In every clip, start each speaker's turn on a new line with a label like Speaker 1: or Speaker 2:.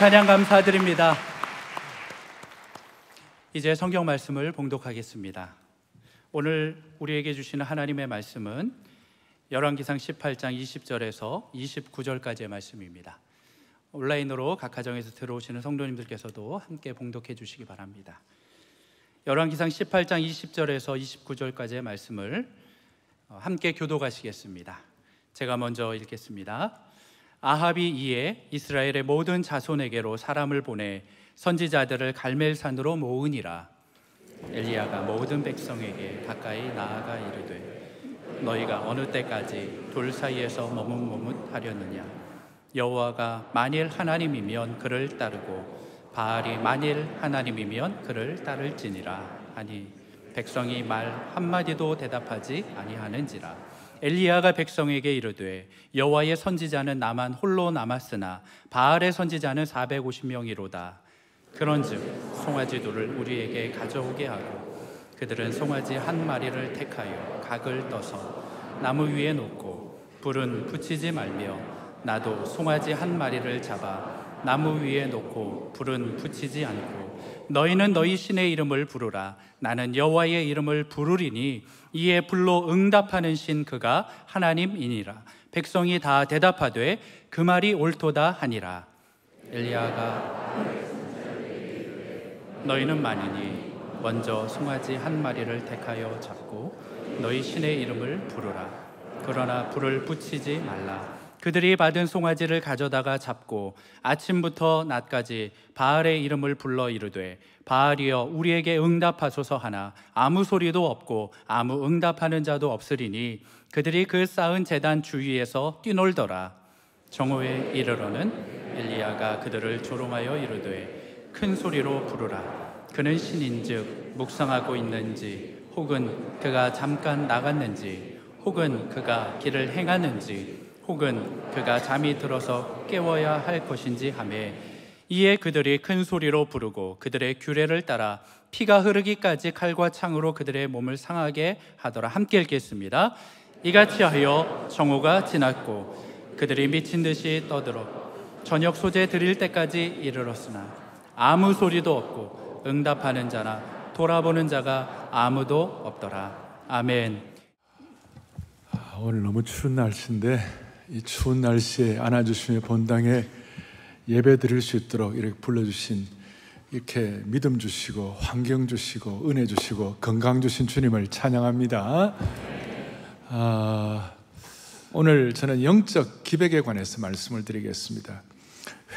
Speaker 1: 찬양 감사드립니다. 이제 성경 말씀을 봉독하겠습니다. 오늘 우리에게 주시는 하나님의 말씀은 열왕기상 18장 20절에서 29절까지의 말씀입니다. 온라인으로 각 가정에서 들어오시는 성도님들께서도 함께 봉독해 주시기 바랍니다. 열왕기상 18장 20절에서 29절까지의 말씀을 함께 교독하시겠습니다. 제가 먼저 읽겠습니다. 아합이 이에 이스라엘의 모든 자손에게로 사람을 보내 선지자들을 갈멜산으로 모으니라. 엘리야가 모든 백성에게 가까이 나아가 이르되 너희가 어느 때까지 돌 사이에서 머뭇머뭇하려느냐. 여호와가 만일 하나님이면 그를 따르고 바알이 만일 하나님이면 그를 따를지니라 하니 백성이 말 한마디도 대답하지 아니하는지라. 엘리야가 백성에게 이르되 여호와의 선지자는 나만 홀로 남았으나 바알의 선지자는 450명이로다. 그런즉 송아지들을 우리에게 가져오게 하고 그들은 송아지 한 마리를 택하여 각을 떠서 나무 위에 놓고 불은 붙이지 말며 나도 송아지 한 마리를 잡아 나무 위에 놓고 불은 붙이지 않고 너희는 너희 신의 이름을 부르라. 나는 여호와의 이름을 부르리니 이에 불로 응답하는 신 그가 하나님이니라. 백성이 다 대답하되 그 말이 옳도다 하니라. 엘리야가 너희는 많으니 먼저 송아지 한 마리를 택하여 잡고 너희 신의 이름을 부르라. 그러나 불을 붙이지 말라. 그들이 받은 송아지를 가져다가 잡고 아침부터 낮까지 바알의 이름을 불러 이르되 바알이여 우리에게 응답하소서 하나 아무 소리도 없고 아무 응답하는 자도 없으리니 그들이 그 쌓은 제단 주위에서 뛰놀더라. 정오에 이르러는 엘리야가 그들을 조롱하여 이르되 큰 소리로 부르라. 그는 신인즉 묵상하고 있는지 혹은 그가 잠깐 나갔는지 혹은 그가 길을 행하는지 혹은 그가 잠이 들어서 깨워야 할 것인지 하매 이에 그들이 큰 소리로 부르고 그들의 규례를 따라 피가 흐르기까지 칼과 창으로 그들의 몸을 상하게 하더라. 함께 읽겠습니다. 이같이 하여 정오가 지났고 그들이 미친 듯이 떠들어 저녁 소재 드릴 때까지 이르렀으나 아무 소리도 없고 응답하는 자나 돌아보는 자가 아무도 없더라. 아멘.
Speaker 2: 오늘 너무 추운 날씨인데 이 추운 날씨에 안아주시며 본당에 예배 드릴 수 있도록 이렇게 불러주신, 이렇게 믿음 주시고 환경 주시고 은혜 주시고 건강 주신 주님을 찬양합니다. 오늘 저는 영적 기백에 관해서 말씀을 드리겠습니다.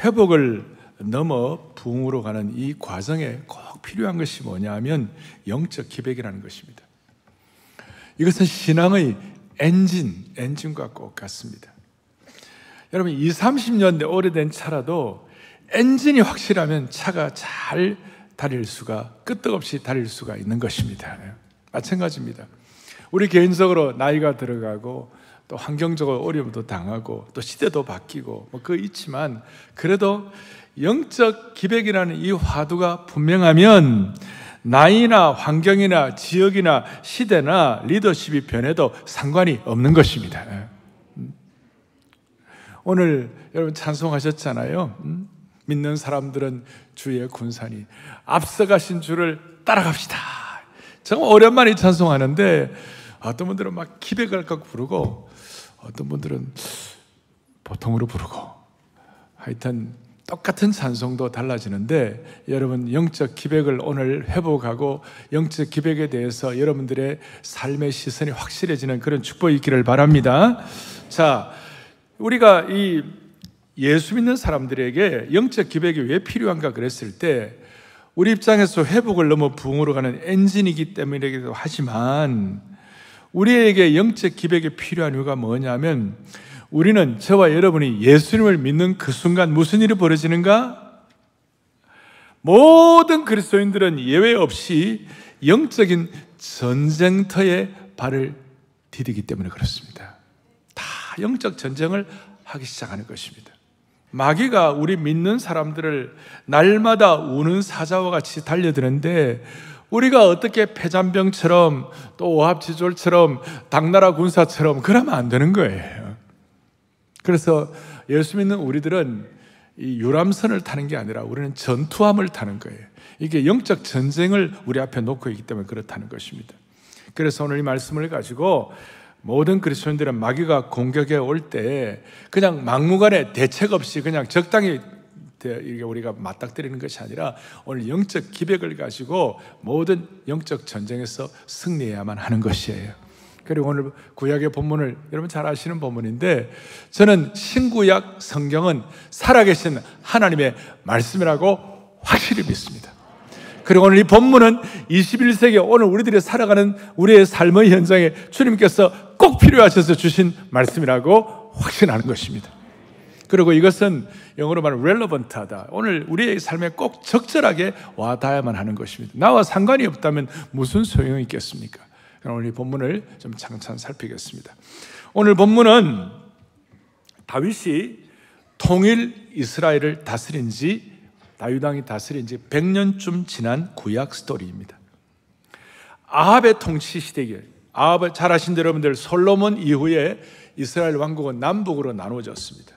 Speaker 2: 회복을 넘어 부흥으로 가는 이 과정에 꼭 필요한 것이 뭐냐 하면 영적 기백이라는 것입니다. 이것은 신앙의 엔진과 꼭 같습니다. 여러분 20, 30년 오래된 차라도 엔진이 확실하면 차가 잘 달릴 수가, 끄떡없이 달릴 수가 있는 것입니다. 마찬가지입니다. 우리 개인적으로 나이가 들어가고 또 환경적으로 어려움도 당하고 또 시대도 바뀌고 그거 있지만 그래도 영적 기백이라는 이 화두가 분명하면 나이나 환경이나 지역이나 시대나 리더십이 변해도 상관이 없는 것입니다. 오늘 여러분 찬송하셨잖아요. 믿는 사람들은 주의 군산이 앞서가신 주를 따라갑시다. 정말 오랜만에 찬송하는데 어떤 분들은 막 기백을깍 부르고 어떤 분들은 보통으로 부르고 하여튼 똑같은 찬송도 달라지는데 여러분 영적 기백을 오늘 회복하고 영적 기백에 대해서 여러분들의 삶의 시선이 확실해지는 그런 축복이 있기를 바랍니다. 자, 우리가 이 예수 믿는 사람들에게 영적 기백이 왜 필요한가 그랬을 때 우리 입장에서 회복을 넘어 부흥으로 가는 엔진이기 때문이기도 하지만 우리에게 영적 기백이 필요한 이유가 뭐냐면 우리는 저와 여러분이 예수님을 믿는 그 순간 무슨 일이 벌어지는가? 모든 그리스도인들은 예외 없이 영적인 전쟁터에 발을 디디기 때문에 그렇습니다. 다 영적 전쟁을 하기 시작하는 것입니다. 마귀가 우리 믿는 사람들을 날마다 우는 사자와 같이 달려드는데 우리가 어떻게 폐잔병처럼 또 오합지졸처럼 당나라 군사처럼 그러면 안 되는 거예요. 그래서 예수 믿는 우리들은 이 유람선을 타는 게 아니라 우리는 전투함을 타는 거예요. 이게 영적 전쟁을 우리 앞에 놓고 있기 때문에 그렇다는 것입니다. 그래서 오늘 이 말씀을 가지고 모든 그리스도인들은 마귀가 공격해 올 때 그냥 막무가내 대책 없이 그냥 적당히 이게 우리가 맞닥뜨리는 것이 아니라 오늘 영적 기백을 가지고 모든 영적 전쟁에서 승리해야만 하는 것이에요. 그리고 오늘 구약의 본문을 여러분 잘 아시는 본문인데, 저는 신구약 성경은 살아계신 하나님의 말씀이라고 확실히 믿습니다. 그리고 오늘 이 본문은 21세기 오늘 우리들이 살아가는 우리의 삶의 현장에 주님께서 꼭 필요하셔서 주신 말씀이라고 확신하는 것입니다. 그리고 이것은 영어로 말하면 relevant하다. 오늘 우리의 삶에 꼭 적절하게 와닿아야만 하는 것입니다. 나와 상관이 없다면 무슨 소용이 있겠습니까? 오늘 이 본문을 좀 창찬 살피겠습니다. 오늘 본문은 다윗이 통일 이스라엘을 다스린 지, 다윗 왕이 다스린 지 100년쯤 지난 구약 스토리입니다. 아합의 통치 시대에, 아합을 잘 아신 여러분들, 솔로몬 이후에 이스라엘 왕국은 남북으로 나누어졌습니다.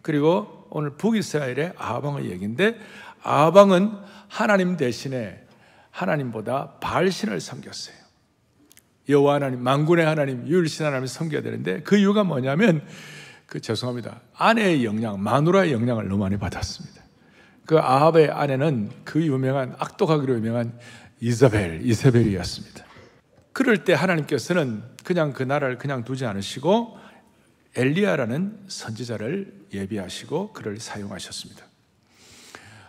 Speaker 2: 그리고 오늘 북이스라엘의 아합 왕의 얘기인데, 아합 왕은 하나님 대신에 하나님보다 바알신을 섬겼어요. 여호와 하나님, 만군의 하나님, 유일신 하나님을 섬겨야 되는데, 그 이유가 뭐냐면 죄송합니다, 아내의 영향, 마누라의 영향을 너무 많이 받았습니다. 그 아합의 아내는 그 유명한, 악독하기로 유명한 이세벨이었습니다. 그럴 때 하나님께서는 그냥 그 나라를 그냥 두지 않으시고 엘리야라는 선지자를 예비하시고 그를 사용하셨습니다.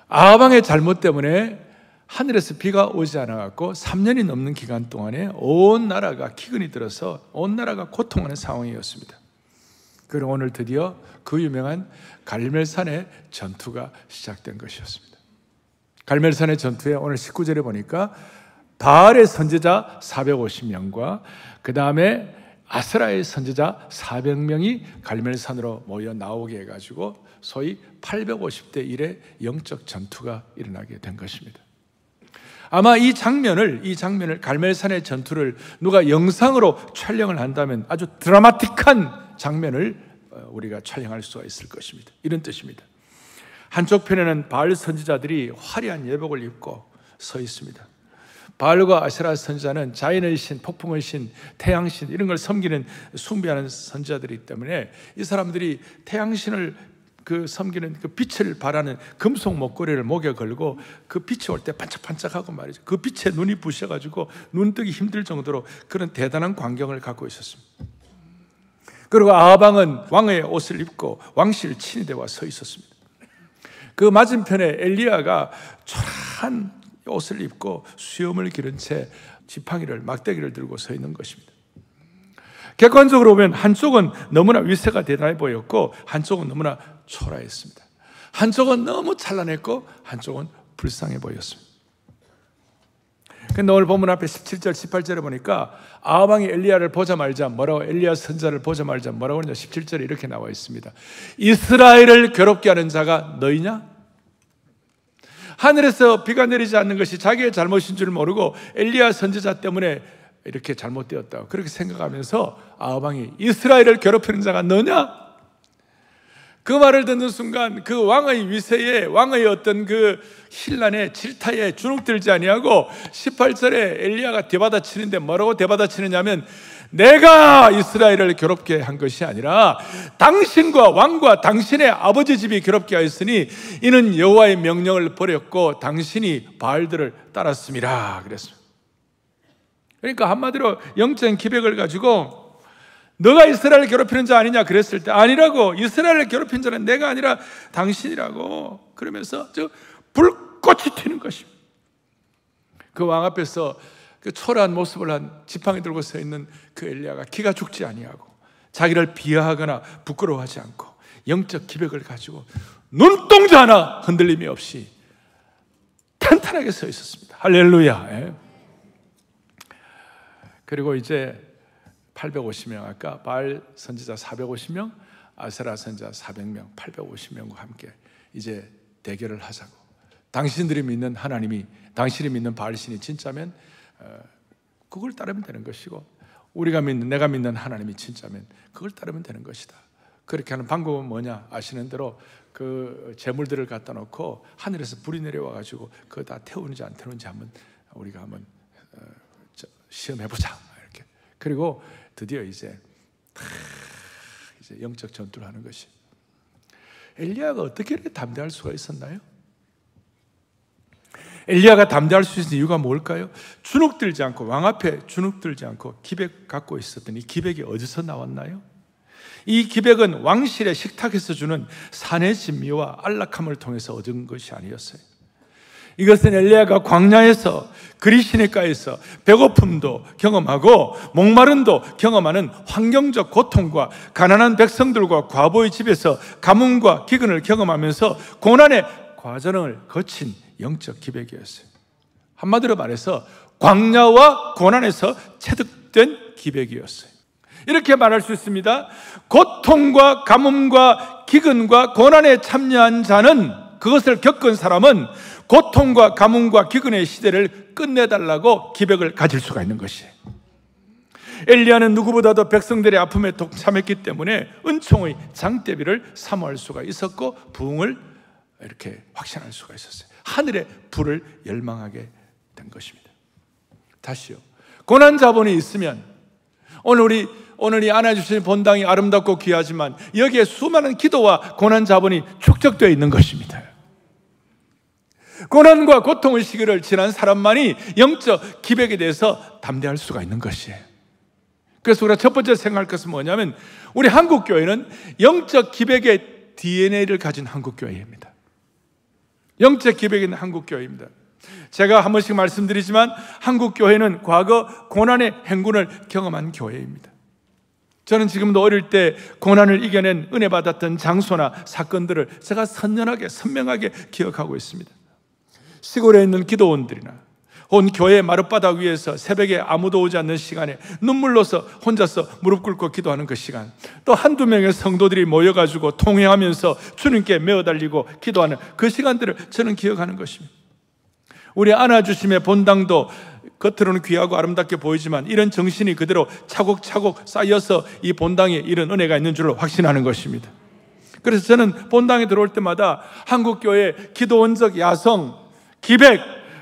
Speaker 2: 아합 왕의 잘못 때문에 하늘에서 비가 오지 않아갖고 3년이 넘는 기간 동안에 온 나라가 기근이 들어서 온 나라가 고통하는 상황이었습니다. 그리고 오늘 드디어 그 유명한 갈멜산의 전투가 시작된 것이었습니다. 갈멜산의 전투에 오늘 19절에 보니까 바알의 선지자 450명과 그 다음에 아스라의 선지자 400명이 갈멜산으로 모여 나오게 해가지고 소위 850대 1의 영적 전투가 일어나게 된 것입니다. 아마 이 장면을 갈멜산의 전투를 누가 영상으로 촬영을 한다면 아주 드라마틱한 장면을 우리가 촬영할 수가 있을 것입니다. 이런 뜻입니다. 한쪽 편에는 바알 선지자들이 화려한 예복을 입고 서 있습니다. 바알과 아세라 선지자는 자연의 신, 폭풍의 신, 태양신 이런 걸 섬기는, 숭배하는 선지자들이기 때문에 이 사람들이 태양신을 섬기는 그 빛을 발하는 금속 목걸이를 목에 걸고 그 빛이 올 때 반짝반짝하고 말이죠. 그 빛에 눈이 부셔가지고 눈 뜨기 힘들 정도로 그런 대단한 광경을 갖고 있었습니다. 그리고 아합 왕은 왕의 옷을 입고 왕실 친위대와 서 있었습니다. 그 맞은편에 엘리야가 초라한 옷을 입고 수염을 기른 채 지팡이를, 막대기를 들고 서 있는 것입니다. 객관적으로 보면 한쪽은 너무나 위세가 대단해 보였고 한쪽은 너무나 초라했습니다. 한쪽은 너무 찬란했고 한쪽은 불쌍해 보였습니다. 근데 오늘 본문 앞에 17절, 18절에 보니까 아합 왕이 엘리야를 보자마자 뭐라고, 엘리야 선지자를 보자마자 뭐라고 하냐, 17절에 이렇게 나와 있습니다. 이스라엘을 괴롭게 하는 자가 너희냐? 하늘에서 비가 내리지 않는 것이 자기의 잘못인 줄 모르고 엘리야 선지자 때문에 이렇게 잘못되었다고 그렇게 생각하면서 아합 왕이 이스라엘을 괴롭히는 자가 너냐? 그 말을 듣는 순간 그 왕의 위세에, 왕의 어떤 그 신란에, 질타에 주눅들지 아니하고 18절에 엘리야가 대받아치는데 뭐라고 대받아치느냐면, 내가 이스라엘을 괴롭게 한 것이 아니라 당신과 왕과 당신의 아버지 집이 괴롭게 하였으니 이는 여호와의 명령을 버렸고 당신이 바알들을 따랐음이라 그랬습니다. 그러니까 한마디로 영적 기백을 가지고 너가 이스라엘을 괴롭히는 자 아니냐 그랬을 때, 아니라고, 이스라엘을 괴롭힌 자는 내가 아니라 당신이라고 그러면서 불꽃이 튀는 것입니다. 그 왕 앞에서 그 초라한 모습을 한 지팡이 들고 서 있는 그 엘리야가 기가 죽지 아니하고 자기를 비하하거나 부끄러워하지 않고 영적 기백을 가지고 눈동자 하나 흔들림이 없이 탄탄하게 서 있었습니다. 할렐루야. 그리고 이제 850명, 아까 바알 선지자 450명, 아세라 선지자 400명, 850명과 함께 이제 대결을 하자고. 당신들이 믿는 하나님이, 당신이 믿는 바알신이 진짜면 그걸 따르면 되는 것이고, 우리가 믿는, 내가 믿는 하나님이 진짜면 그걸 따르면 되는 것이다. 그렇게 하는 방법은 뭐냐 아시는 대로 그 재물들을 갖다 놓고 하늘에서 불이 내려와 가지고 그거 다 태우는지 안 태우는지 우리가 한번 시험해 보자 이렇게. 그리고 드디어 이제 영적 전투를 하는 것이. 엘리야가 어떻게 이렇게 담대할 수가 있었나요? 엘리야가 담대할 수 있는 이유가 뭘까요? 주눅들지 않고, 왕 앞에 주눅들지 않고 기백 갖고 있었던 이 기백이 어디서 나왔나요? 이 기백은 왕실의 식탁에서 주는 산의 진미와 안락함을 통해서 얻은 것이 아니었어요. 이것은 엘리야가 광야에서 그리 시내가에서 배고픔도 경험하고 목마름도 경험하는 환경적 고통과 가난한 백성들과 과부의 집에서 가뭄과 기근을 경험하면서 고난의 과정을 거친 영적 기백이었어요. 한마디로 말해서 광야와 고난에서 체득된 기백이었어요. 이렇게 말할 수 있습니다. 고통과 가뭄과 기근과 고난에 참여한 자는, 그것을 겪은 사람은 고통과 가뭄과 기근의 시대를 끝내달라고 기백을 가질 수가 있는 것이에요. 엘리야는 누구보다도 백성들의 아픔에 동참했기 때문에 은총의 장대비를 사모할 수가 있었고 부흥을 이렇게 확신할 수가 있었어요. 하늘의 불을 열망하게 된 것입니다. 다시요, 고난 자본이 있으면 오늘 이 안아주신 본당이 아름답고 귀하지만 여기에 수많은 기도와 고난 자본이 축적되어 있는 것입니다. 고난과 고통의 시기를 지난 사람만이 영적 기백에 대해서 담대할 수가 있는 것이에요. 그래서 우리가 첫 번째 생각할 것은 뭐냐면, 우리 한국교회는 영적 기백의 DNA를 가진 한국교회입니다. 영적 기백이 있는 한국교회입니다. 제가 한 번씩 말씀드리지만 한국교회는 과거 고난의 행군을 경험한 교회입니다. 저는 지금도 어릴 때 고난을 이겨낸 은혜 받았던 장소나 사건들을 제가 선명하게 기억하고 있습니다. 시골에 있는 기도원들이나 온 교회 마룻바닥 위에서 새벽에 아무도 오지 않는 시간에 눈물로서 혼자서 무릎 꿇고 기도하는 그 시간, 또 한두 명의 성도들이 모여가지고 통회하면서 주님께 메어달리고 기도하는 그 시간들을 저는 기억하는 것입니다. 우리 안아주심의 본당도 겉으로는 귀하고 아름답게 보이지만 이런 정신이 그대로 차곡차곡 쌓여서 이 본당에 이런 은혜가 있는 줄로 확신하는 것입니다. 그래서 저는 본당에 들어올 때마다 한국교회 기도원적 야성, 기백,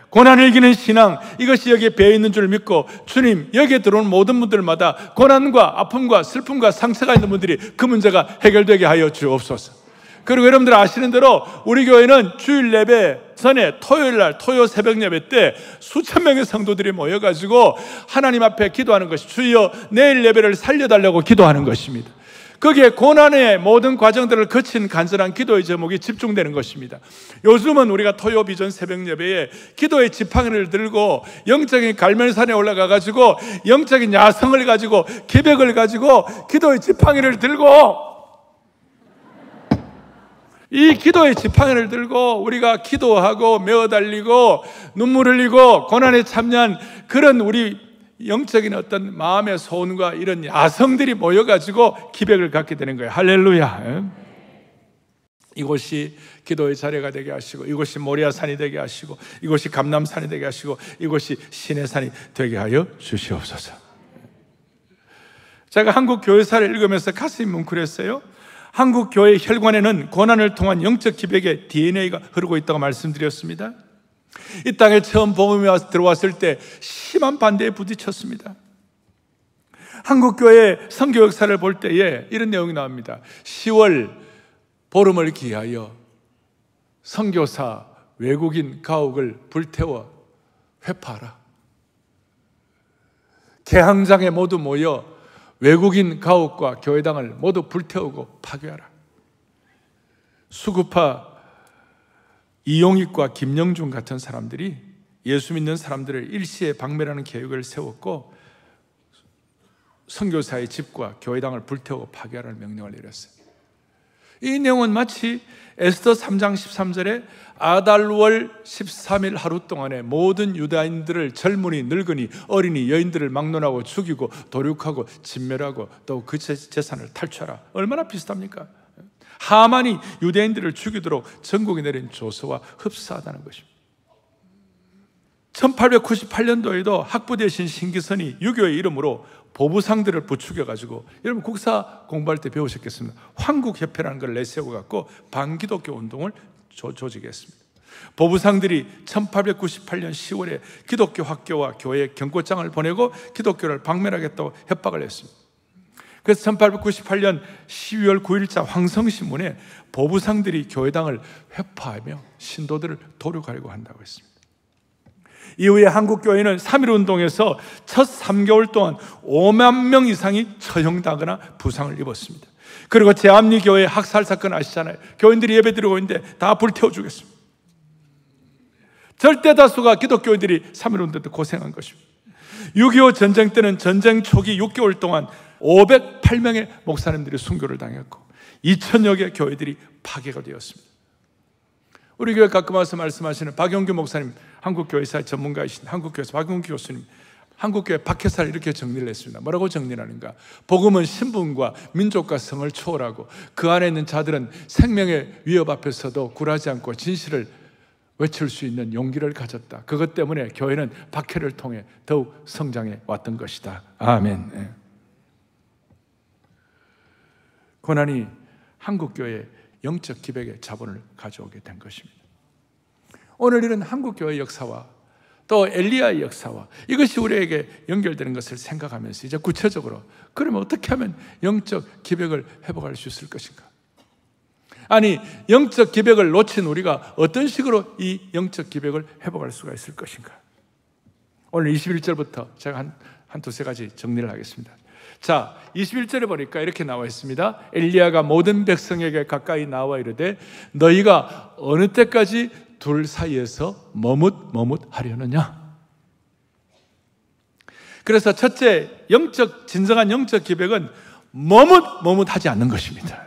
Speaker 2: 고난을 이기는 신앙, 이것이 여기에 배어있는 줄 믿고, 주님, 여기에 들어오는 모든 분들마다 고난과 아픔과 슬픔과 상처가 있는 분들이 그 문제가 해결되게 하여 주옵소서. 그리고 여러분들 아시는 대로 우리 교회는 주일 예배 전에 토요일날 토요 새벽 예배 때 수천 명의 성도들이 모여가지고 하나님 앞에 기도하는 것이, 주여 내일 예배를 살려달라고 기도하는 것입니다. 거기에 고난의 모든 과정들을 거친 간절한 기도의 제목이 집중되는 것입니다. 요즘은 우리가 토요 비전 새벽 예배에 기도의 지팡이를 들고 영적인 갈멜산에 올라가가지고 영적인 야성을 가지고 기백을 가지고 기도의 지팡이를 들고, 이 기도의 지팡이를 들고 우리가 기도하고 메어달리고 눈물 흘리고 고난에 참여한 그런 우리 영적인 어떤 마음의 소원과 이런 야성들이 모여가지고 기백을 갖게 되는 거예요. 할렐루야. 이곳이 기도의 자리가 되게 하시고, 이곳이 모리아산이 되게 하시고, 이곳이 감람산이 되게 하시고, 이곳이 시내산이 되게 하여 주시옵소서. 제가 한국 교회사를 읽으면서 가슴이 뭉클했어요. 한국 교회 혈관에는 고난을 통한 영적 기백의 DNA가 흐르고 있다고 말씀드렸습니다. 이 땅에 처음 복음이 들어왔을 때 심한 반대에 부딪혔습니다. 한국교회 선교 역사를 볼 때에 이런 내용이 나옵니다. 10월 보름을 기하여 선교사 외국인 가옥을 불태워 회파하라. 개항장에 모두 모여 외국인 가옥과 교회당을 모두 불태우고 파괴하라. 수구파 이용익과 김영준 같은 사람들이 예수 믿는 사람들을 일시에 박멸하는 계획을 세웠고 선교사의 집과 교회당을 불태우고 파괴하라는 명령을 내렸어요. 이 내용은 마치 에스더 3장 13절에 아달월 13일 하루 동안에 모든 유다인들을 젊은이, 늙은이, 어린이, 여인들을 막론하고 죽이고 도륙하고 진멸하고 또 그 재산을 탈취하라. 얼마나 비슷합니까? 하만이 유대인들을 죽이도록 전국에 내린 조서와 흡사하다는 것입니다. 1898년도에도 학부 대신 신기선이 유교의 이름으로 보부상들을 부추겨가지고, 여러분 국사 공부할 때 배우셨겠습니다. 황국협회라는 걸 내세워갖고 반기독교 운동을 조직했습니다. 보부상들이 1898년 10월에 기독교 학교와 교회에 경고장을 보내고 기독교를 박멸하겠다고 협박을 했습니다. 그래서 1898년 12월 9일자 황성신문에 보부상들이 교회당을 회파하며 신도들을 도륙하려고 한다고 했습니다. 이후에 한국교회는 3.1운동에서 첫 3개월 동안 5만 명 이상이 처형당하거나 부상을 입었습니다. 그리고 제암리교회 학살 사건 아시잖아요. 교인들이 예배 드리고 있는데 다 불태워 죽였습니다. 절대 다수가 기독교인들이 3.1운동 때 고생한 것입니다. 6.25 전쟁 때는 전쟁 초기 6개월 동안 508명의 목사님들이 순교를 당했고 2,000여 개 교회들이 파괴가 되었습니다. 우리 교회 가끔 와서 말씀하시는 박용규 목사님, 한국교회사의 전문가이신 한국교회에서 박용규 교수님, 한국교회 박해사를 이렇게 정리를 했습니다. 뭐라고 정리를 하는가? 복음은 신분과 민족과 성을 초월하고 그 안에 있는 자들은 생명의 위협 앞에서도 굴하지 않고 진실을 외칠 수 있는 용기를 가졌다. 그것 때문에 교회는 박해를 통해 더욱 성장해 왔던 것이다. 아멘. 고난이 한국교회의 영적 기백의 자본을 가져오게 된 것입니다. 오늘 이런 한국교회의 역사와 또 엘리야의 역사와 이것이 우리에게 연결되는 것을 생각하면서 이제 구체적으로 그러면 어떻게 하면 영적 기백을 회복할 수 있을 것인가? 아니, 영적 기백을 놓친 우리가 어떤 식으로 이 영적 기백을 회복할 수가 있을 것인가? 오늘 21절부터 제가 한 두세 가지 정리를 하겠습니다. 자, 21절에 보니까 이렇게 나와 있습니다. 엘리야가 모든 백성에게 가까이 나와 이르되 너희가 어느 때까지 둘 사이에서 머뭇머뭇하려느냐? 그래서 첫째, 진정한 영적 기백은 머뭇머뭇하지 않는 것입니다.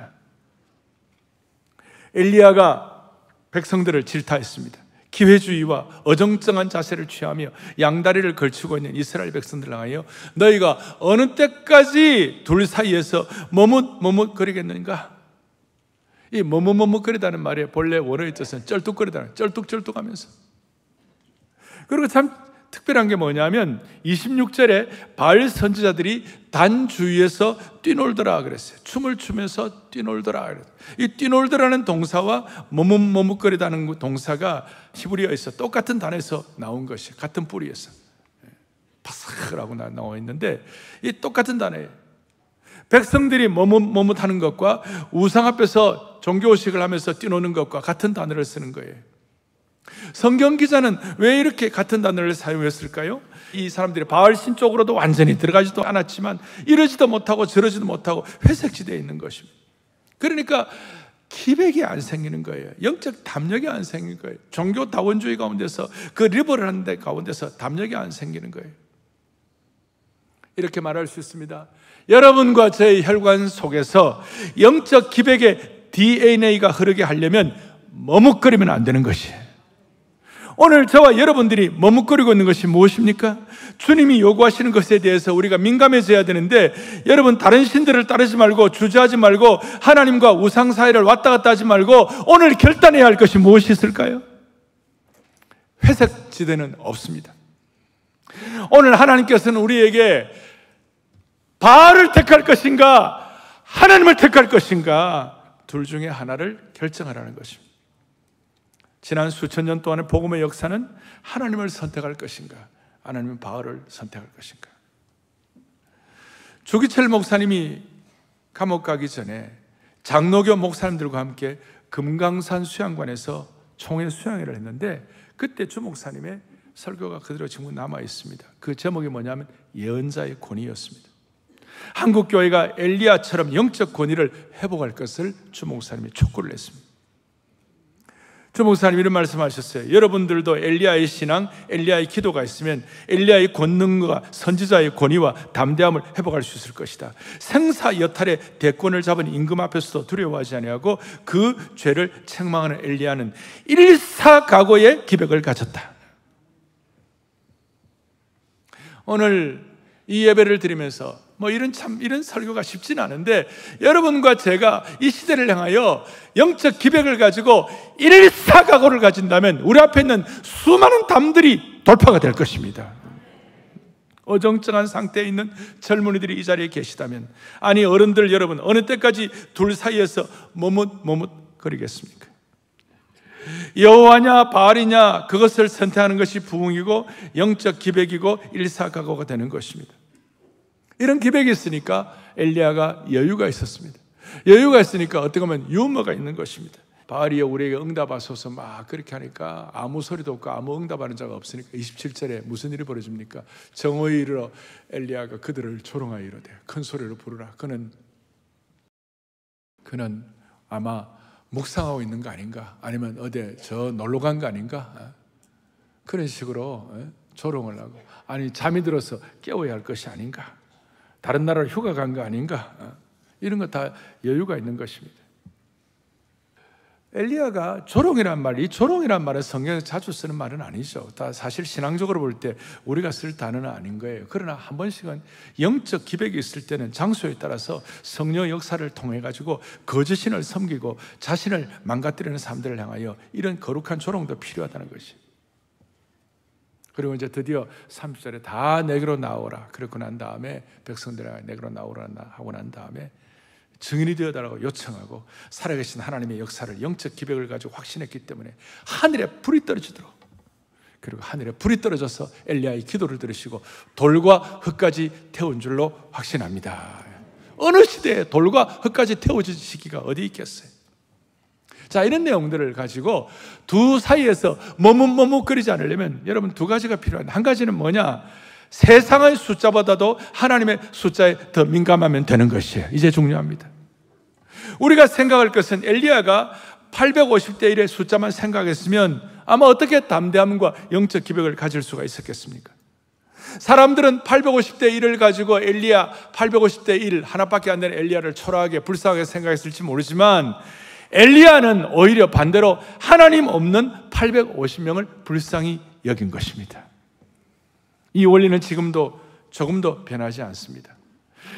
Speaker 2: 엘리야가 백성들을 질타했습니다. 기회주의와 어정쩡한 자세를 취하며 양다리를 걸치고 있는 이스라엘 백성들을 향하여 너희가 어느 때까지 둘 사이에서 머뭇머뭇거리겠는가? 이 머뭇머뭇거리다는 말의 본래 원어의 뜻은 쩔뚝거리다는, 쩔뚝쩔뚝하면서. 그리고 참 특별한 게 뭐냐면 26절에 바알 선지자들이 단 주위에서 뛰놀더라 그랬어요. 춤을 추면서 뛰놀더라 그랬어요. 이 뛰놀더라는 동사와 머뭇머뭇거리다는 동사가 히브리어에서 똑같은 단에서 나온 것이 같은 뿌리에서 파스라고 나와 있는데 이 똑같은 단어예요. 백성들이 머뭇머뭇하는 것과 우상 앞에서 종교의식을 하면서 뛰노는 것과 같은 단어를 쓰는 거예요. 성경 기자는 왜 이렇게 같은 단어를 사용했을까요? 이 사람들이 바알 신 쪽으로도 완전히 들어가지도 않았지만 이러지도 못하고 저러지도 못하고 회색지대에 있는 것입니다. 그러니까 기백이 안 생기는 거예요. 영적 담력이 안 생기는 거예요. 종교 다원주의 가운데서 그 리버럴한 데 가운데서 담력이 안 생기는 거예요. 이렇게 말할 수 있습니다. 여러분과 제 혈관 속에서 영적 기백의 DNA가 흐르게 하려면 머뭇거리면 안 되는 것이에요. 오늘 저와 여러분들이 머뭇거리고 있는 것이 무엇입니까? 주님이 요구하시는 것에 대해서 우리가 민감해져야 되는데 여러분 다른 신들을 따르지 말고 주저하지 말고 하나님과 우상 사이를 왔다 갔다 하지 말고 오늘 결단해야 할 것이 무엇이 있을까요? 회색 지대는 없습니다. 오늘 하나님께서는 우리에게 바알을 택할 것인가 하나님을 택할 것인가 둘 중에 하나를 결정하라는 것입니다. 지난 수천 년 동안의 복음의 역사는 하나님을 선택할 것인가 아니면 바알을 선택할 것인가. 조기철 목사님이 감옥 가기 전에 장로교 목사님들과 함께 금강산 수양관에서 총회 수양회를 했는데 그때 주 목사님의 설교가 그대로 지금 남아 있습니다. 그 제목이 뭐냐면 예언자의 권위였습니다. 한국교회가 엘리야처럼 영적 권위를 회복할 것을 주 목사님이 촉구를 했습니다. 주 목사님 이런 말씀하셨어요. 여러분들도 엘리야의 신앙, 엘리야의 기도가 있으면 엘리야의 권능과 선지자의 권위와 담대함을 회복할 수 있을 것이다. 생사 여탈의 대권을 잡은 임금 앞에서도 두려워하지 아니하고 그 죄를 책망하는 엘리야는 일사각오의 기백을 가졌다. 오늘 이 예배를 드리면서 이런 설교가 쉽지는 않은데 여러분과 제가 이 시대를 향하여 영적 기백을 가지고 일사각오를 가진다면 우리 앞에 있는 수많은 담들이 돌파가 될 것입니다. 어정쩡한 상태에 있는 젊은이들이 이 자리에 계시다면, 아니 어른들 여러분, 어느 때까지 둘 사이에서 머뭇거리겠습니까? 여호와냐 바알이냐, 그것을 선택하는 것이 부흥이고 영적 기백이고 일사각오가 되는 것입니다. 이런 기백이 있으니까 엘리야가 여유가 있었습니다. 여유가 있으니까 어떻게 보면 유머가 있는 것입니다. 바알이여 우리에게 응답하소서 막 그렇게 하니까 아무 소리도 없고 아무 응답하는 자가 없으니까 27절에 무슨 일이 벌어집니까? 정오에 이르러 엘리야가 그들을 조롱하여 이르되 큰 소리로 부르라. 그는 아마 묵상하고 있는 거 아닌가, 아니면 어디 저 놀러 간 거 아닌가, 그런 식으로 조롱을 하고, 아니 잠이 들어서 깨워야 할 것이 아닌가, 다른 나라로 휴가 간 거 아닌가, 이런 거 다 여유가 있는 것입니다. 엘리야가 조롱이란 말, 이 조롱이란 말은 성경에서 자주 쓰는 말은 아니죠. 다 사실 신앙적으로 볼 때 우리가 쓸 단어는 아닌 거예요. 그러나 한 번씩은 영적 기백이 있을 때는 장소에 따라서 성령 역사를 통해 가지고 거짓신을 섬기고 자신을 망가뜨리는 사람들을 향하여 이런 거룩한 조롱도 필요하다는 것이. 그리고 이제 드디어 30절에 다 내게로 나오라. 그러고 난 다음에 백성들에게 내게로 나오라 하고 난 다음에 증인이 되어달라고 요청하고 살아계신 하나님의 역사를, 영적 기백을 가지고 확신했기 때문에 하늘에 불이 떨어지도록, 그리고 하늘에 불이 떨어져서 엘리야의 기도를 들으시고 돌과 흙까지 태운 줄로 확신합니다. 어느 시대에 돌과 흙까지 태워질 시기가 어디 있겠어요? 자, 이런 내용들을 가지고 두 사이에서 머뭇거리지 않으려면 여러분 두 가지가 필요합니다. 한 가지는 뭐냐? 세상의 숫자보다도 하나님의 숫자에 더 민감하면 되는 것이에요. 이제 중요합니다. 우리가 생각할 것은 엘리야가 850대 1의 숫자만 생각했으면 아마 어떻게 담대함과 영적 기백을 가질 수가 있었겠습니까? 사람들은 850대 1을 가지고 엘리야 850대 1 하나밖에 안 되는 엘리야를 초라하게 불쌍하게 생각했을지 모르지만, 엘리야는 오히려 반대로 하나님 없는 850명을 불쌍히 여긴 것입니다. 이 원리는 지금도 조금도 변하지 않습니다.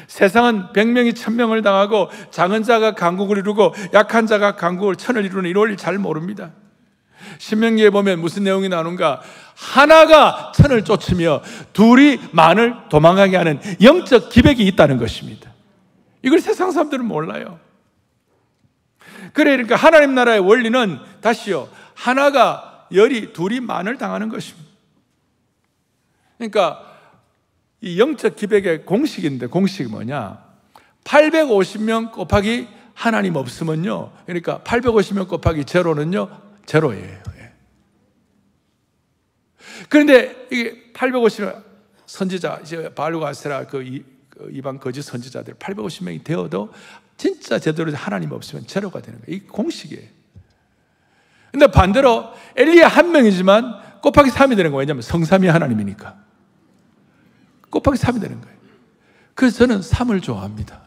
Speaker 2: 세상은 100명이 1000명을 당하고 작은 자가 강국을 이루고 약한 자가 강국을 천을 이루는 이 원리 잘 모릅니다. 신명기에 보면 무슨 내용이 나오는가? 하나가 천을 쫓으며 둘이 만을 도망가게 하는 영적 기백이 있다는 것입니다. 이걸 세상 사람들은 몰라요. 그러니까 하나님 나라의 원리는 다시요, 하나가 열이 둘이 만을 당하는 것입니다. 그러니까 이 영적 기백의 공식인데, 공식이 뭐냐? 850명 곱하기 하나님 없으면요, 그러니까 850명 곱하기 제로는요, 제로예요. 그런데 이게 850명 선지자, 이제 바알과 아세라 그 이방 거짓 선지자들 850명이 되어도 진짜 제대로 하나님 없으면 제로가 되는 거예요. 이게 공식이에요. 근데 반대로 엘리야 한 명이지만 곱하기 3이 되는 거예요. 왜냐하면 성삼위 하나님이니까. 곱하기 3이 되는 거예요. 그래서 저는 3을 좋아합니다.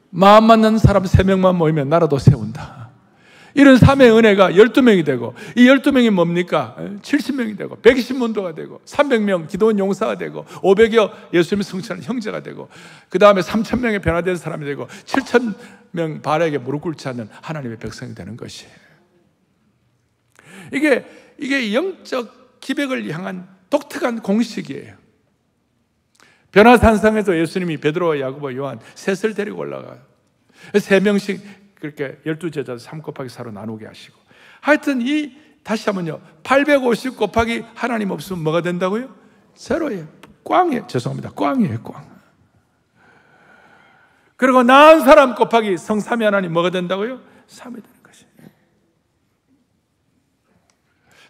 Speaker 2: 마음 맞는 사람 3명만 모이면 나라도 세운다. 이런 3의 은혜가 12명이 되고, 이 12명이 뭡니까? 70명이 되고, 120문도가 되고, 300명 기도원 용사가 되고, 500여 예수님을 성취하는 형제가 되고, 그 다음에 3000명의 변화된 사람이 되고, 7000명 바알에게 무릎 꿇지 않는 하나님의 백성이 되는 것이에요. 이게 영적 기백을 향한 독특한 공식이에요. 변화산상에서 예수님이 베드로와 야고보, 요한 셋을 데리고 올라가요. 3명씩 그렇게 12제자 3 곱하기 4로 나누게 하시고, 하여튼 다시 한번요, 850 곱하기 하나님 없으면 뭐가 된다고요? 제로예요. 꽝이에요. 죄송합니다. 꽝이에요. 꽝. 그리고 나은 사람 곱하기 성삼위 하나님 뭐가 된다고요? 3이 되는 것이에요.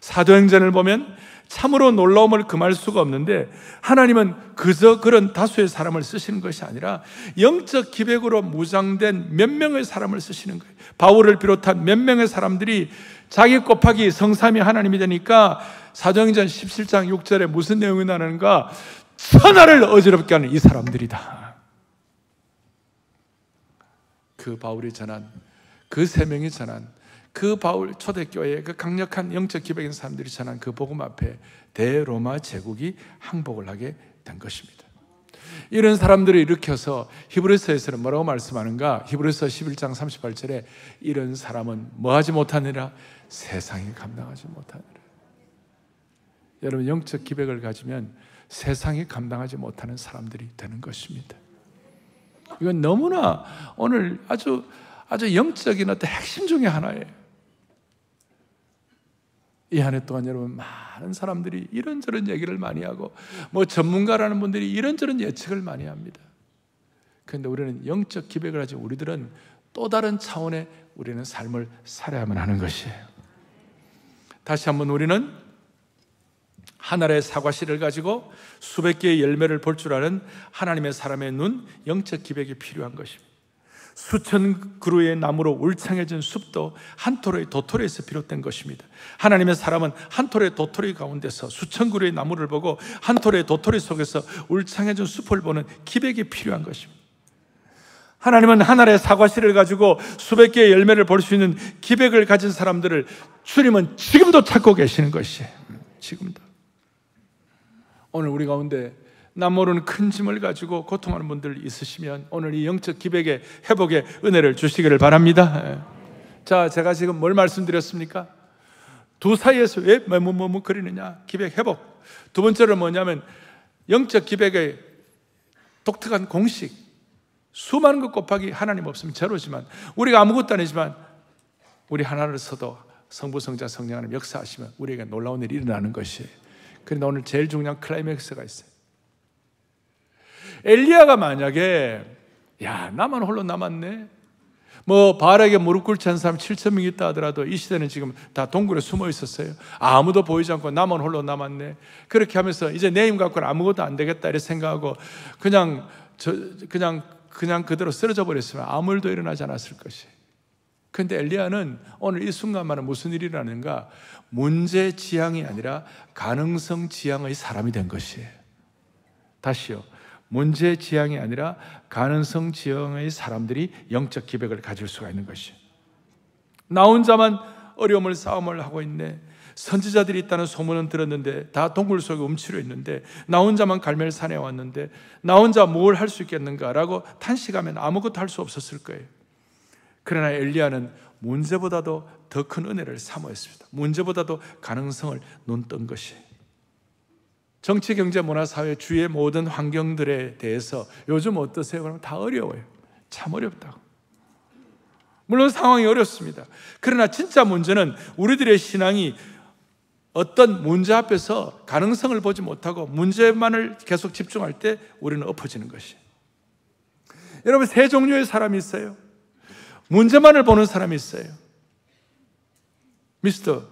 Speaker 2: 사도행전을 보면 참으로 놀라움을 금할 수가 없는데, 하나님은 그저 그런 다수의 사람을 쓰시는 것이 아니라 영적 기백으로 무장된 몇 명의 사람을 쓰시는 거예요. 바울을 비롯한 몇 명의 사람들이 자기 곱하기 성삼위 하나님이 되니까 사도행전 17장 6절에 무슨 내용이 나는가? 천하를 어지럽게 하는 이 사람들이다. 그 바울이 전한, 그 3명이 전한, 그 바울 초대교회의 그 강력한 영적 기백인 사람들이 전한 그 복음 앞에 대로마 제국이 항복을 하게 된 것입니다. 이런 사람들을 일으켜서 히브리서에서는 뭐라고 말씀하는가? 히브리서 11장 38절에 이런 사람은 뭐하지 못하느라? 세상이 감당하지 못하느라. 여러분, 영적 기백을 가지면 세상이 감당하지 못하는 사람들이 되는 것입니다. 이건 너무나 오늘 아주 영적인 어떤 핵심 중에 하나예요. 이 한 해 동안 여러분 많은 사람들이 이런저런 얘기를 많이 하고 전문가라는 분들이 이런저런 예측을 많이 합니다. 그런데 우리는 영적 기백을 가지고 우리들은 또 다른 차원의 우리는 삶을 살아야만 하는 것이에요. 다시 한번 우리는 한 알의 사과씨를 가지고 수백 개의 열매를 볼 줄 아는 하나님의 사람의 눈, 영적 기백이 필요한 것입니다. 수천 그루의 나무로 울창해진 숲도 한 토로의 도토리에서 비롯된 것입니다. 하나님의 사람은 한 토로의 도토리 가운데서 수천 그루의 나무를 보고 한 토로의 도토리 속에서 울창해진 숲을 보는 기백이 필요한 것입니다. 하나님은 한 알의 사과씨를 가지고 수백 개의 열매를 볼 수 있는 기백을 가진 사람들을 주님은 지금도 찾고 계시는 것이에요. 지금도. 오늘 우리 가운데 남 모르는 큰 짐을 가지고 고통하는 분들 있으시면 오늘 이 영적 기백의 회복의 은혜를 주시기를 바랍니다. 자, 제가 지금 뭘 말씀드렸습니까? 두 사이에서 왜 머뭇머뭇거리느냐? 기백 회복. 두 번째로 뭐냐면 영적 기백의 독특한 공식. 수많은 것 곱하기 하나님 없으면 제로지만 우리가 아무것도 아니지만 우리 하나를 써도 성부, 성자, 성령 하나님 역사하시면 우리에게 놀라운 일이 일어나는 것이에요. 그런데 오늘 제일 중요한 클라이맥스가 있어요. 엘리야가 만약에 나만 홀로 남았네, 바알에게 무릎 꿇지 않은 사람 7,000명 있다 하더라도 이 시대는 지금 다 동굴에 숨어 있었어요. 아무도 보이지 않고 나만 홀로 남았네. 그렇게 하면서 이제 내 힘 갖고는 아무것도 안 되겠다 이렇게 생각하고 그냥 그대로 쓰러져 버렸으면 아무 일도 일어나지 않았을 것이에요. 그런데 엘리야는 오늘 이 순간만은 무슨 일이 일어나는가? 문제 지향이 아니라 가능성 지향의 사람이 된 것이에요. 다시요. 문제 지향이 아니라 가능성 지향의 사람들이 영적 기백을 가질 수가 있는 것이에요. 나 혼자만 어려움을 싸움을 하고 있네. 선지자들이 있다는 소문은 들었는데 다 동굴 속에 움츠려 있는데 나 혼자만 갈멜산에 왔는데 나 혼자 뭘 할 수 있겠는가라고 탄식하면 아무것도 할 수 없었을 거예요. 그러나 엘리야는 문제보다도 더 큰 은혜를 사모했습니다. 문제보다도 가능성을 눈뜬 것이에요. 정치, 경제, 문화, 사회 주위의 모든 환경들에 대해서 요즘 어떠세요? 그러면 다 어려워요. 참 어렵다고. 물론 상황이 어렵습니다. 그러나 진짜 문제는 우리들의 신앙이 어떤 문제 앞에서 가능성을 보지 못하고 문제만을 계속 집중할 때 우리는 엎어지는 것이에요. 여러분, 세 종류의 사람이 있어요. 문제만을 보는 사람이 있어요. 미스터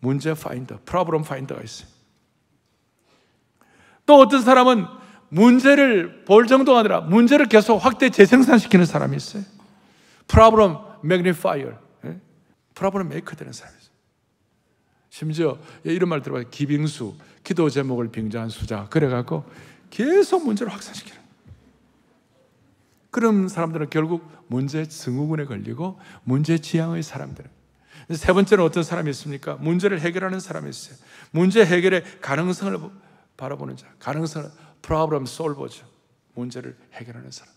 Speaker 2: 문제 파인더, 프로블럼 파인더가 있어요. 또 어떤 사람은 문제를 볼 정도가 아니라 문제를 계속 확대 재생산시키는 사람이 있어요. 프로블럼 매그니파이어, 프로블럼 메이커 되는 사람이 있어요. 심지어 이런 말 들어봐요. 기빙수, 기도 제목을 빙자한 수자. 그래갖고 계속 문제를 확산시키는. 그런 사람들은 결국 문제 증후군에 걸리고 문제 지향의 사람들은. 세 번째는 어떤 사람이 있습니까? 문제를 해결하는 사람이 있어요. 문제 해결의 가능성을 바라보는 자. 가능성을 프로블럼 솔버죠. 문제를 해결하는 사람.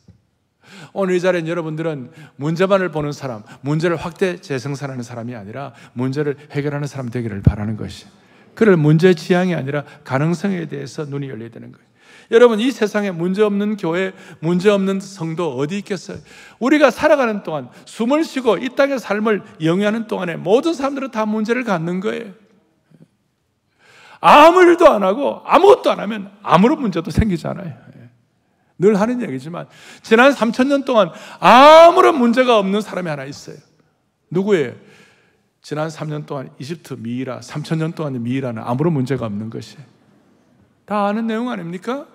Speaker 2: 오늘 이 자리엔 여러분들은 문제만을 보는 사람, 문제를 확대 재생산하는 사람이 아니라 문제를 해결하는 사람 되기를 바라는 것이에요. 그럴 문제 지향이 아니라 가능성에 대해서 눈이 열려야 되는 거예요. 여러분, 이 세상에 문제없는 교회, 문제없는 성도 어디 있겠어요? 우리가 살아가는 동안 숨을 쉬고 이 땅의 삶을 영위하는 동안에 모든 사람들은 다 문제를 갖는 거예요. 아무 일도 안 하고 아무것도 안 하면 아무런 문제도 생기지 않아요. 늘 하는 얘기지만 지난 3,000년 동안 아무런 문제가 없는 사람이 하나 있어요. 누구예요? 지난 3년 동안 이집트 미이라, 3,000년 동안의 미이라는 아무런 문제가 없는 것이에요. 다 아는 내용 아닙니까?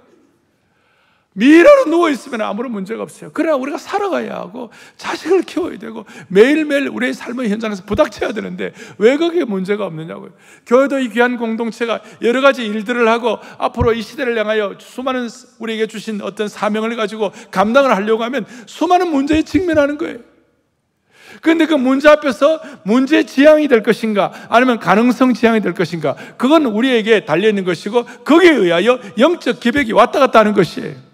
Speaker 2: 미이라는 누워있으면 아무런 문제가 없어요. 그래야 우리가 살아가야 하고 자식을 키워야 되고 매일매일 우리의 삶의 현장에서 부닥쳐야 되는데 왜 거기에 문제가 없느냐고요. 교회도 이 귀한 공동체가 여러 가지 일들을 하고 앞으로 이 시대를 향하여 수많은 우리에게 주신 어떤 사명을 가지고 감당을 하려고 하면 수많은 문제에 직면하는 거예요. 그런데 그 문제 앞에서 문제 지향이 될 것인가 아니면 가능성 지향이 될 것인가, 그건 우리에게 달려있는 것이고 거기에 의하여 영적 기백이 왔다 갔다 하는 것이에요.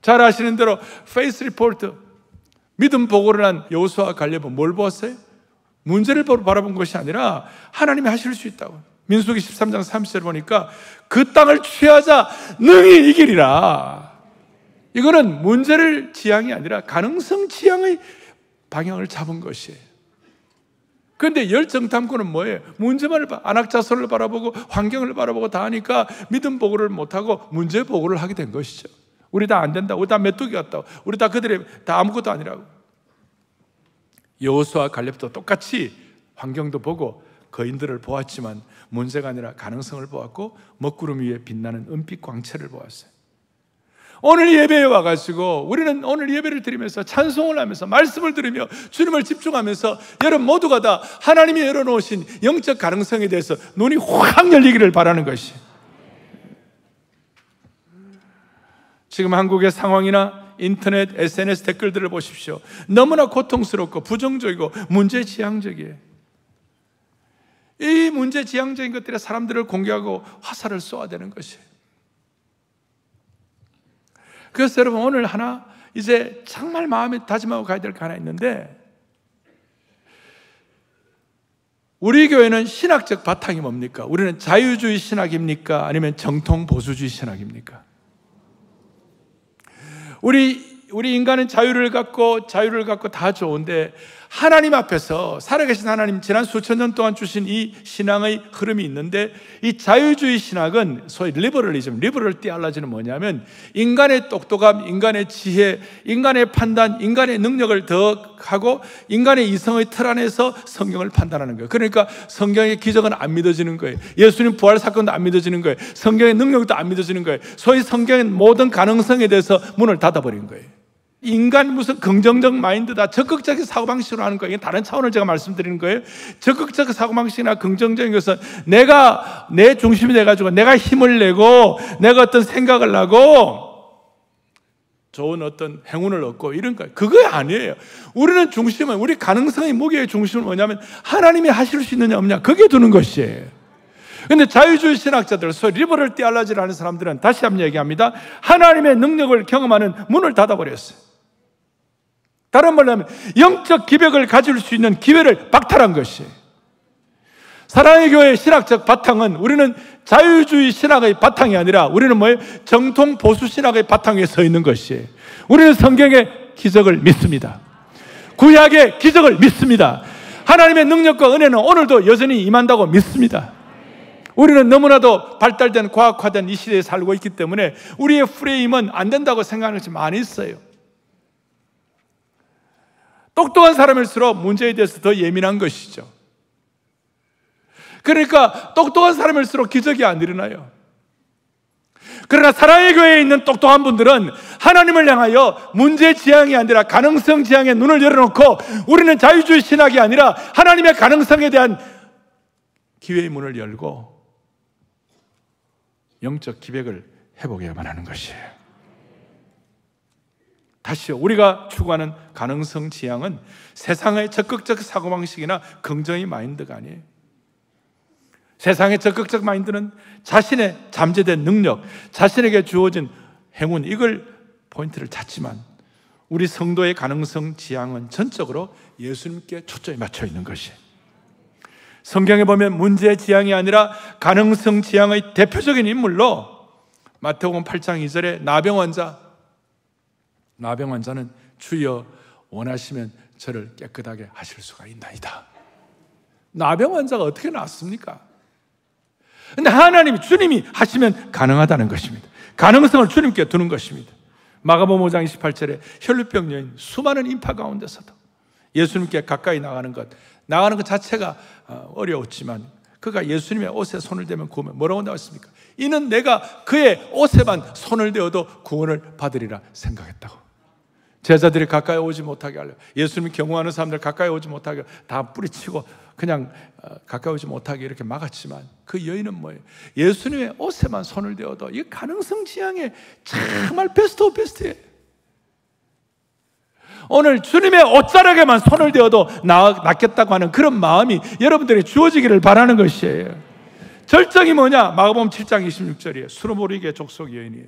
Speaker 2: 잘 아시는 대로 페이스 리포트, 믿음 보고를 한 여호수아와 갈렙은 뭘 보았어요? 문제를 바라본 것이 아니라 하나님이 하실 수 있다고, 민수기 13장 30절 보니까 그 땅을 취하자 능히 이기리라. 이거는 문제를 지향이 아니라 가능성 지향의 방향을 잡은 것이에요. 그런데 열정탐구는 뭐예요? 문제만을 안악자손을 바라보고 환경을 바라보고 다 하니까 믿음 보고를 못하고 문제 보고를 하게 된 것이죠. 우리 다 안 된다, 우리 다 메뚜기 같다, 우리 다 그들이 다 아무것도 아니라고. 여호수아와 갈렙도 똑같이 환경도 보고 거인들을 보았지만 문제가 아니라 가능성을 보았고 먹구름 위에 빛나는 은빛 광채를 보았어요. 오늘 예배에 와가지고 우리는 오늘 예배를 드리면서 찬송을 하면서 말씀을 들으며 주님을 집중하면서 여러분 모두가 다 하나님이 열어놓으신 영적 가능성에 대해서 눈이 확 열리기를 바라는 것이. 지금 한국의 상황이나 인터넷, SNS 댓글들을 보십시오. 너무나 고통스럽고 부정적이고 문제지향적이에요. 이 문제지향적인 것들에 사람들을 공격하고 화살을 쏘아야 되는 것이에요. 그래서 여러분 오늘 하나 이제 정말 마음에 다짐하고 가야 될 거 하나 있는데, 우리 교회는 신학적 바탕이 뭡니까? 우리는 자유주의 신학입니까? 아니면 정통 보수주의 신학입니까? 우리 인간은 자유를 갖고 다 좋은데 하나님 앞에서 살아계신 하나님 지난 수천 년 동안 주신 이 신앙의 흐름이 있는데, 이 자유주의 신학은 소위 리버럴 띠알라지는 뭐냐면 인간의 똑똑함, 인간의 지혜, 인간의 판단, 인간의 능력을 더하고 인간의 이성의 틀 안에서 성경을 판단하는 거예요. 그러니까 성경의 기적은 안 믿어지는 거예요. 예수님 부활 사건도 안 믿어지는 거예요. 성경의 능력도 안 믿어지는 거예요. 소위 성경의 모든 가능성에 대해서 문을 닫아버린 거예요. 인간 무슨 긍정적 마인드다, 적극적인 사고방식으로 하는 거예요. 다른 차원을 제가 말씀드리는 거예요. 적극적 사고방식이나 긍정적인 것은 내가 내 중심이 돼가지고 내가 힘을 내고 내가 어떤 생각을 하고 좋은 어떤 행운을 얻고 이런 거예요. 그거 아니에요. 우리는 중심은, 우리 가능성의 무게의 중심은 뭐냐면 하나님이 하실 수 있느냐 없냐, 그게 두는 것이에요. 근데 자유주의 신학자들, 소위 리버럴 띠알라지를 하는 사람들은 다시 한번 얘기합니다. 하나님의 능력을 경험하는 문을 닫아버렸어요. 다른 말로 하면 영적 기백을 가질 수 있는 기회를 박탈한 것이에요. 사랑의 교회의 신학적 바탕은, 우리는 자유주의 신학의 바탕이 아니라 우리는 뭐예요? 정통 보수 신학의 바탕에 서 있는 것이에요. 우리는 성경의 기적을 믿습니다. 구약의 기적을 믿습니다. 하나님의 능력과 은혜는 오늘도 여전히 임한다고 믿습니다. 우리는 너무나도 발달된 과학화된 이 시대에 살고 있기 때문에 우리의 프레임은 안 된다고 생각하는 것이 많이 있어요. 똑똑한 사람일수록 문제에 대해서 더 예민한 것이죠. 그러니까 똑똑한 사람일수록 기적이 안 일어나요. 그러나 사랑의 교회에 있는 똑똑한 분들은 하나님을 향하여 문제 지향이 아니라 가능성 지향에 눈을 열어놓고, 우리는 자유주의 신학이 아니라 하나님의 가능성에 대한 기회의 문을 열고 영적 기백을 회복해야만 하는 것이에요. 다시요, 우리가 추구하는 가능성 지향은 세상의 적극적 사고방식이나 긍정의 마인드가 아니에요. 세상의 적극적 마인드는 자신의 잠재된 능력, 자신에게 주어진 행운, 이걸 포인트를 찾지만 우리 성도의 가능성 지향은 전적으로 예수님께 초점이 맞춰 있는 것이에요. 성경에 보면 문제 지향이 아니라 가능성 지향의 대표적인 인물로 마태복음 8장 2절에 나병 환자는 주여 원하시면 저를 깨끗하게 하실 수가 있나이다. 나병 환자가 어떻게 낫습니까? 근데 하나님이, 주님이 하시면 가능하다는 것입니다. 가능성을 주님께 두는 것입니다. 마가복음 5장 28절에 혈루병 여인 수많은 인파 가운데서도 예수님께 가까이 나가는 것 자체가 어려웠지만 그가 예수님의 옷에 손을 대면 구원을, 뭐라고 나왔습니까? 이는 내가 그의 옷에만 손을 대어도 구원을 받으리라 생각했다고. 제자들이 가까이 오지 못하게 하려, 예수님이 경호하는 사람들 가까이 오지 못하게 다 뿌리치고 그냥 가까이 오지 못하게 이렇게 막았지만, 그 여인은 뭐예요? 예수님의 옷에만 손을 대어도, 이 가능성 지향에 정말 베스트 오브 베스트예요. 오늘 주님의 옷자락에만 손을 대어도 낫겠다고 하는 그런 마음이 여러분들이 주어지기를 바라는 것이에요. 절정이 뭐냐? 마가복음 7장 26절이에요. 수르보리게 족속 여인이에요.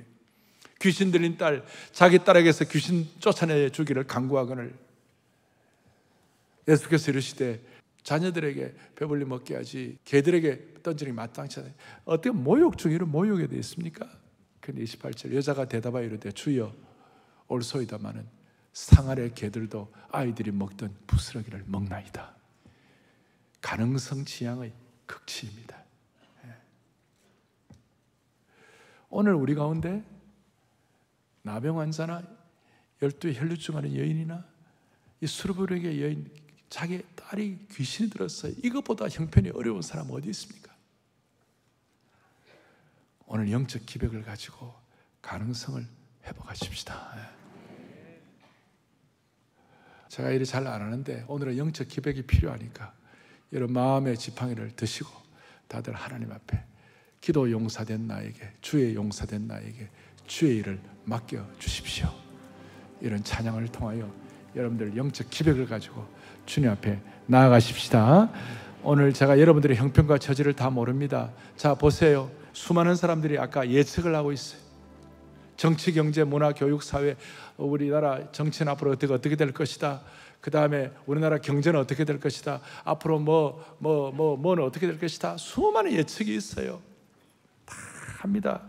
Speaker 2: 귀신 들린 딸, 자기 딸에게서 귀신 쫓아내 주기를 간구하거늘 예수께서 이르시되 자녀들에게 배불리 먹게 하지 개들에게 던지는 게 마땅치 않아요. 어떻게 모욕 중에는 모욕에 되어 있습니까? 근데 28절 여자가 대답하여 이르되 주여 옳소이다마는 상아래 개들도 아이들이 먹던 부스러기를 먹나이다. 가능성 지향의 극치입니다. 오늘 우리 가운데 나병 환자나 12의 혈류증 하는 여인이나 이 수르부르의 여인, 자기 딸이 귀신이 들었어요. 이것보다 형편이 어려운 사람 어디 있습니까? 오늘 영적 기백을 가지고 가능성을 회복하십시다. 제가 일이 잘 안 하는데 오늘은 영적 기백이 필요하니까 여러분 마음의 지팡이를 드시고 다들 하나님 앞에 기도 용사된 나에게, 주의 용사된 나에게 주의 일을 맡겨 주십시오. 이런 찬양을 통하여 여러분들 영적 기백을 가지고 주님 앞에 나아가십시다. 오늘 제가 여러분들의 형편과 처지를 다 모릅니다. 자, 보세요. 수많은 사람들이 아까 예측을 하고 있어요. 정치, 경제, 문화, 교육, 사회, 우리나라 정치는 앞으로 어떻게 될 것이다. 그 다음에 우리나라 경제는 어떻게 될 것이다. 앞으로 뭐는 어떻게 될 것이다. 수많은 예측이 있어요. 다 합니다.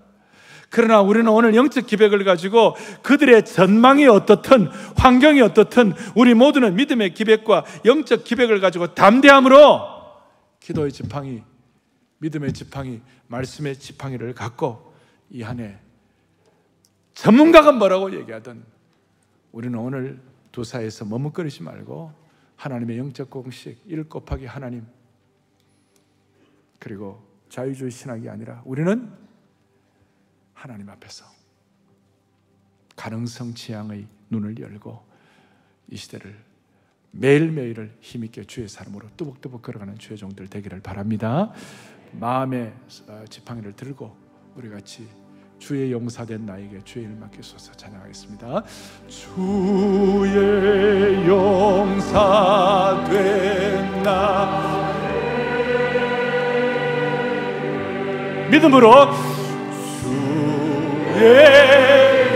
Speaker 2: 그러나 우리는 오늘 영적 기백을 가지고 그들의 전망이 어떻든 환경이 어떻든 우리 모두는 믿음의 기백과 영적 기백을 가지고 담대함으로 기도의 지팡이, 믿음의 지팡이, 말씀의 지팡이를 갖고 이 한 해 전문가가 뭐라고 얘기하든 우리는 오늘 도사에서 머뭇거리지 말고 하나님의 영적 공식 1 곱하기 하나님, 그리고 자유주의 신학이 아니라 우리는 하나님 앞에서 가능성 지향의 눈을 열고 이 시대를 매일매일을 힘있게 주의 사람으로 뚜벅뚜벅 걸어가는 주의 종들 되기를 바랍니다. 마음의 지팡이를 들고 우리 같이 주의 용사된 나에게 주의 일 맡기소서 찬양하겠습니다. 주의 용사된 나 믿음으로 주의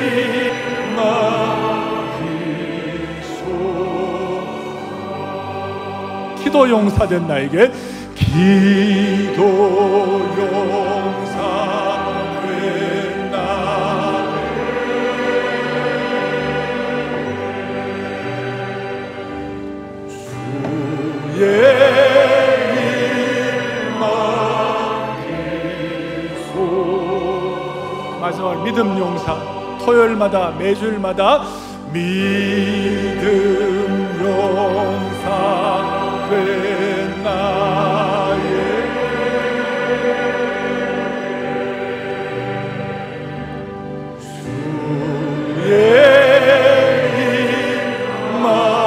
Speaker 2: 일 맡기소. 기도 용사된 나에게 기도 용사된 나 주의 일 맡기소. 마지막 믿음 용사, 토요일마다 매주일마다 믿음 용사 된 나의 주의 일 맡기소서.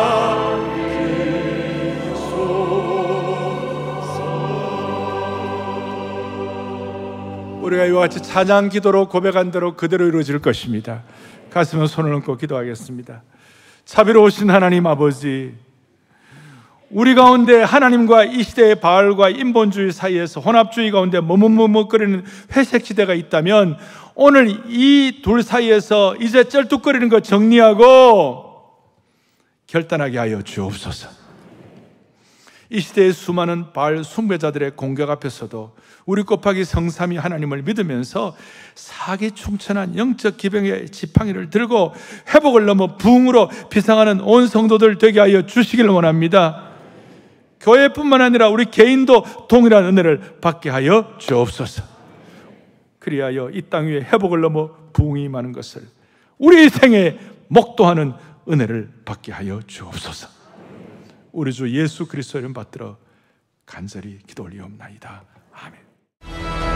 Speaker 2: 우리가 이와 같이 찬양 기도로 고백한 대로 그대로 이루어질 것입니다. 가슴에 손을 얹고 기도하겠습니다. 자비로우신 하나님 아버지, 우리 가운데 하나님과 이 시대의 바알과 인본주의 사이에서 혼합주의 가운데 머뭇머뭇거리는 회색 지대가 있다면 오늘 이 둘 사이에서 이제 쩔뚝거리는 것 정리하고 결단하게 하여 주옵소서. 이 시대의 수많은 바알 숭배자들의 공격 앞에서도 우리 곱하기 성삼위 하나님을 믿으면서 사기충천한 영적 기병의 지팡이를 들고 회복을 넘어 부흥으로 비상하는 온 성도들 되게 하여 주시기를 원합니다. 교회뿐만 아니라 우리 개인도 동일한 은혜를 받게 하여 주옵소서. 그리하여 이 땅 위에 회복을 넘어 부흥이 임하는 것을 우리 생에 목도하는 은혜를 받게 하여 주옵소서. 우리 주 예수 그리스도 이름 받들어 간절히 기도 올리옵나이다. 아멘.